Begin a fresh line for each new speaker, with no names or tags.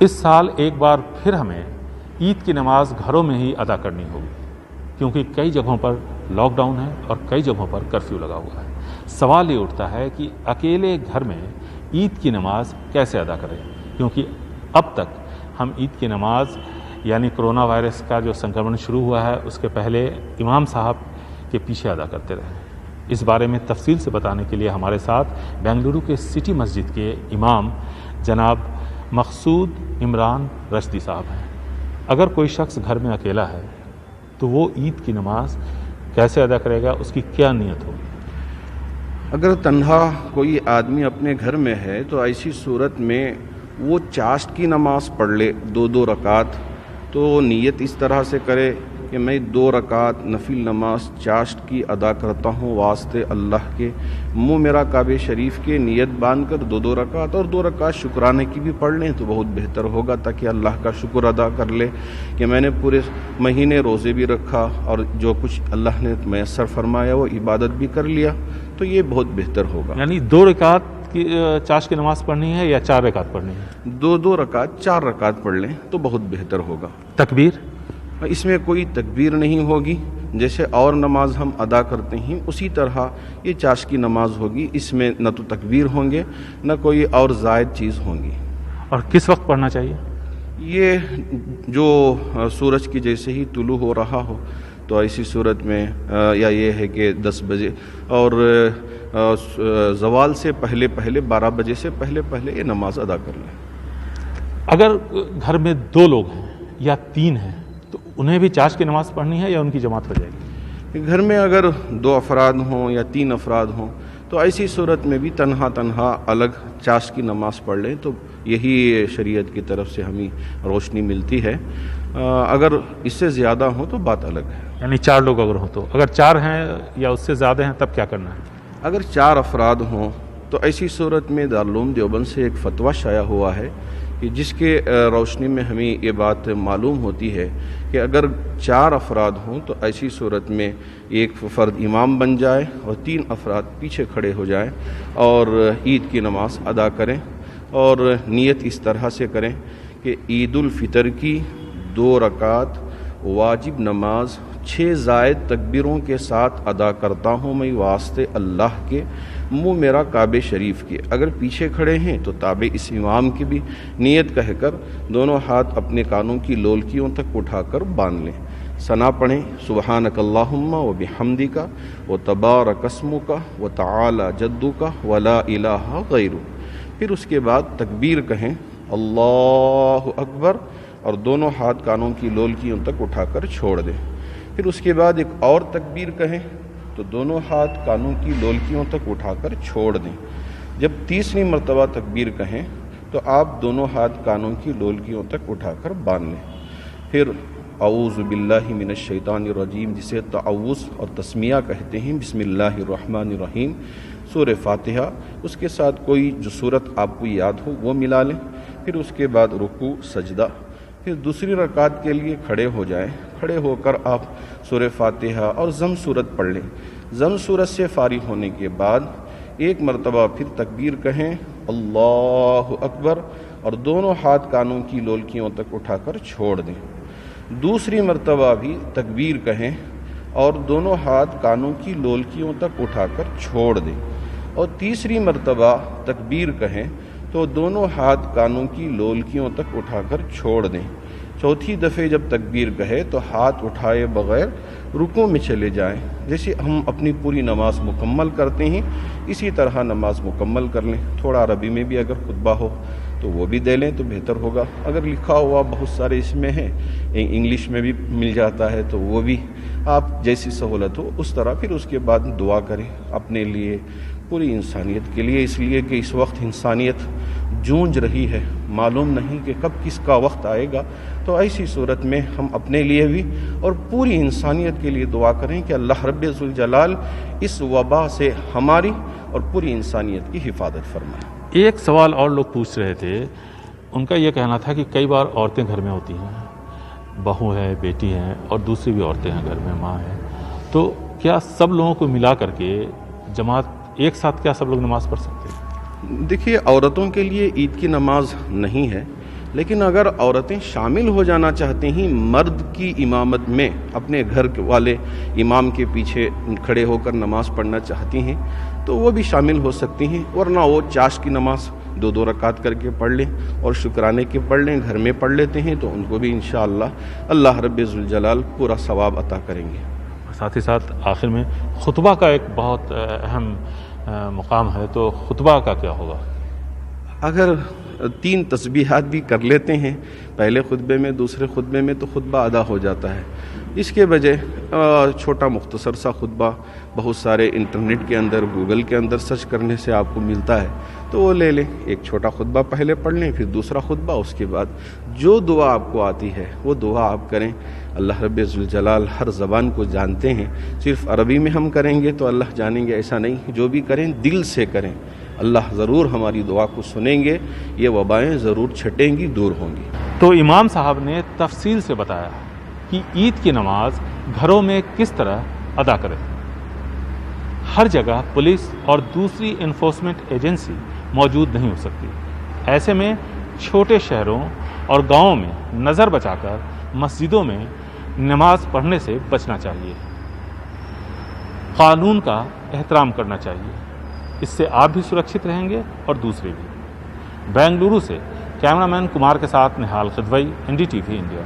اس سال ایک بار پھر ہمیں عید کی نماز گھروں میں ہی ادا کرنی ہوگی، کیونکہ کئی جگہوں پر لاک ڈاؤن ہے اور کئی جگہوں پر کرفیو لگا ہوا ہے۔ سوال یہ اٹھتا ہے کہ اکیلے گھر میں عید کی نماز کیسے ادا کریں، کیونکہ اب تک ہم عید کی نماز یعنی کرونا وائرس کا جو سنکرمن شروع ہوا ہے اس کے پہلے امام صاحب کے پیچھے ادا کرتے رہے۔ اس بارے میں تفصیل سے بتانے کے لیے ہمارے ساتھ بنگلورو کے سٹی مسجد کے امام جناب مقصود عمران رشدی صاحب ہیں۔ اگر کوئی شخص گھر میں اکیلا ہے تو وہ عید کی نماز کیسے ادا کرے گا، اس کی کیا نیت ہوگی؟
اگر تنہا کوئی آدمی اپنے گھر میں ہے تو ایسی صورت میں وہ چاشت کی نماز پڑھ لے 2 رکعت۔ تو نیت اس طرح سے کرے کہ میں 2 رکعت نفل نماز چاشت کی ادا کرتا ہوں واسطے اللہ کے، منہ میرا کعبہ شریف کے نیت باندھ کر 2 رکعت، اور 2 رکعت شکرانے کی بھی پڑھ لیں تو بہت بہتر ہوگا، تاکہ اللہ کا شکر ادا کر لے کہ میں نے پورے مہینے روزے بھی رکھا اور جو کچھ اللہ نے میسر فرمایا وہ عبادت بھی کر لیا، تو یہ بہت بہتر ہوگا۔
یعنی 2 رکعت کی چاشت کی نماز پڑھنی ہے یا 4 رکعت پڑھنی ہے؟
2 رکعت 4 رکعت پڑھ لیں تو بہت بہتر ہوگا۔
تکبیر؟
اس میں کوئی تکبیر نہیں ہوگی، جیسے اور نماز ہم ادا کرتے ہیں اسی طرح یہ چاشت کی نماز ہوگی، اس میں نہ تو تکبیر ہوں گے نہ کوئی اور زائد چیز ہوں گی۔
اور کس وقت پڑھنا چاہیے؟
یہ جو سورج کی جیسے ہی طلوع ہو رہا ہو تو ایسی صورت میں یا یہ ہے کہ 10 بجے، اور زوال سے پہلے 12 بجے سے پہلے یہ نماز ادا کر لیں۔
اگر گھر میں 2 لوگ ہیں یا 3 ہیں تو انہیں بھی چاشت کی نماز پڑھنی ہے یا ان کی جماعت ہو جائے گی؟
گھر میں اگر 2 افراد ہوں یا 3 افراد ہوں تو ایسی صورت میں بھی تنہا الگ چاشت کی نماز پڑھ لیں تو یہی شریعت کی طرف سے ہمیں روشنی ملتی ہے۔ اگر اس سے زیادہ ہوں تو بات الگ ہے۔
یعنی 4 لوگ اگر ہوں تو، اگر 4 ہیں یا اس سے زیادہ ہیں تب کیا کرنا ہے؟
اگر 4 افراد ہوں تو ایسی صورت میں دارالعلوم دیوبند سے ایک فتویٰ شائع ہوا ہے کہ جس کے روشنی میں ہمیں یہ بات معلوم ہوتی ہے کہ اگر 4 افراد ہوں تو ایسی صورت میں ایک فرد امام بن جائے اور 3 افراد پیچھے کھڑے ہو جائیں اور عید کی نماز ادا کریں، اور نیت اس طرح سے کریں کہ عید الفطر کی 2 رکعت واجب نماز 6 زائد تکبیروں کے ساتھ ادا کرتا ہوں میں واسطے اللہ کے، منہ میرا کعبہ شریف کے۔ اگر پیچھے کھڑے ہیں تو تابع اس امام کی بھی نیت کہہ کر دونوں ہاتھ اپنے کانوں کی لولکیوں تک اٹھا کر باندھ لیں، ثنا پڑھیں، سبحانک اللہم و بحمدک و تبارک اسمک و تعالی جدک و لا الہ غیرک۔ پھر اس کے بعد تکبیر کہیں اللہ اکبر، اور دونوں ہاتھ کانوں کی لولکیوں تک اٹھا کر چھوڑ دیں۔ پھر اس کے بعد ایک اور تکبیر کہیں تو دونوں ہاتھ کانوں کی لولکیوں تک اٹھا کر چھوڑ دیں۔ جب تیسری مرتبہ تکبیر کہیں تو آپ دونوں ہاتھ کانوں کی لولکیوں تک اٹھا کر باندھ لیں۔ پھر اعوذ باللہ من الشیطان الرجیم، جسے تعوذ اور تسمیہ کہتے ہیں، بسم اللہ الرحمن الرحیم، سورہ فاتحہ، اس کے ساتھ کوئی جو صورت آپ کو یاد ہو وہ ملا لیں۔ پھر اس کے بعد رکوع سجدہ، پھر دوسری رکعت کے لیے کھڑے ہو جائیں۔ کھڑے ہو کر آپ سورہ فاتحہ اور ضم صورت پڑھ لیں۔ ضم صورت سے فارغ ہونے کے بعد ایک مرتبہ پھر تکبیر کہیں اللہ اکبر، اور دونوں ہاتھ کانوں کی لولکیوں تک اٹھا کر چھوڑ دیں۔ دوسری مرتبہ بھی تکبیر کہیں اور دونوں ہاتھ کانوں کی لولکیوں تک اٹھا کر چھوڑ دیں، اور تیسری مرتبہ تکبیر کہیں تو دونوں ہاتھ کانوں کی لولکیوں تک اٹھا کر چھوڑ دیں۔ چوتھی دفعہ جب تکبیر کہے تو ہاتھ اٹھائے بغیر رکوع میں چلے جائیں۔ جیسے ہم اپنی پوری نماز مکمل کرتے ہیں اسی طرح نماز مکمل کر لیں۔ تھوڑا عربی میں بھی اگر خطبہ ہو تو وہ بھی دے لیں تو بہتر ہوگا، اگر لکھا ہوا بہت سارے اس میں ہیں، انگلش میں بھی مل جاتا ہے تو وہ بھی آپ جیسی سہولت ہو اس طرح۔ پھر اس کے بعد دعا کریں اپنے لیے، پوری انسانیت کے لیے، اس لیے کہ اس وقت انسانیت جونج رہی ہے، معلوم نہیں کہ کب کس کا وقت آئے گا، تو ایسی صورت میں ہم اپنے لیے بھی اور پوری انسانیت کے لیے دعا کریں کہ اللہ رب ذوالجلال اس وبا سے ہماری اور پوری انسانیت کی حفاظت فرمائے۔
ایک سوال اور لوگ پوچھ رہے تھے، ان کا یہ کہنا تھا کہ کئی بار عورتیں گھر میں ہوتی ہیں، بہو ہے، بیٹی ہیں، اور دوسری بھی عورتیں ہیں گھر میں، ماں ہیں، تو کیا سب لوگوں کو ملا کر کے جماعت ایک ساتھ کیا سب لوگ نماز پڑھ سکتے ہیں؟
دیکھیے، عورتوں کے لیے عید کی نماز نہیں ہے، لیکن اگر عورتیں شامل ہو جانا چاہتی ہیں مرد کی امامت میں، اپنے گھر والے امام کے پیچھے کھڑے ہو کر نماز پڑھنا چاہتی ہیں تو وہ بھی شامل ہو سکتی ہیں، ورنہ وہ چاش کی نماز 2 رکعت کر کے پڑھ لیں اور شکرانے کے پڑھ لیں، گھر میں پڑھ لیتے ہیں تو ان کو بھی انشاءاللہ اللہ رب ذوالجلال پورا ثواب عطا کریں گے۔
ساتھ ہی ساتھ آخر میں خطبہ کا ایک بہت اہم مقام ہے، تو خطبہ کا کیا ہوگا؟
اگر 3 تسبیحات بھی کر لیتے ہیں پہلے خطبے میں، دوسرے خطبے میں، تو خطبہ ادا ہو جاتا ہے۔ اس کے بجائے چھوٹا مختصر سا خطبہ بہت سارے انٹرنیٹ کے اندر، گوگل کے اندر سرچ کرنے سے آپ کو ملتا ہے، تو وہ لے لیں، ایک چھوٹا خطبہ پہلے پڑھ لیں، پھر دوسرا خطبہ، اس کے بعد جو دعا آپ کو آتی ہے وہ دعا آپ کریں۔ اللہ رب ذوالجلال ہر زبان کو جانتے ہیں، صرف عربی میں ہم کریں گے تو اللہ جانیں گے ایسا نہیں، جو بھی کریں دل سے کریں، اللہ ضرور ہماری دعا کو سنیں گے، یہ وبائیں ضرور چھٹیں گی، دور ہوں گی۔
تو امام صاحب نے تفصیل سے بتایا کہ عید کی نماز گھروں میں کس طرح ادا کریں۔ ہر جگہ پولیس اور دوسری انفورسمنٹ ایجنسی موجود نہیں ہو سکتی، ایسے میں چھوٹے شہروں اور گاؤں میں نظر بچا کر مسجدوں میں نماز پڑھنے سے بچنا چاہیے، قانون کا احترام کرنا چاہیے، اس سے آپ بھی سرکشت رہیں گے اور دوسرے بھی۔ بنگلورو سے کیمرہ مین کمار کے ساتھ نہال خدوئی، NDTV انڈیا۔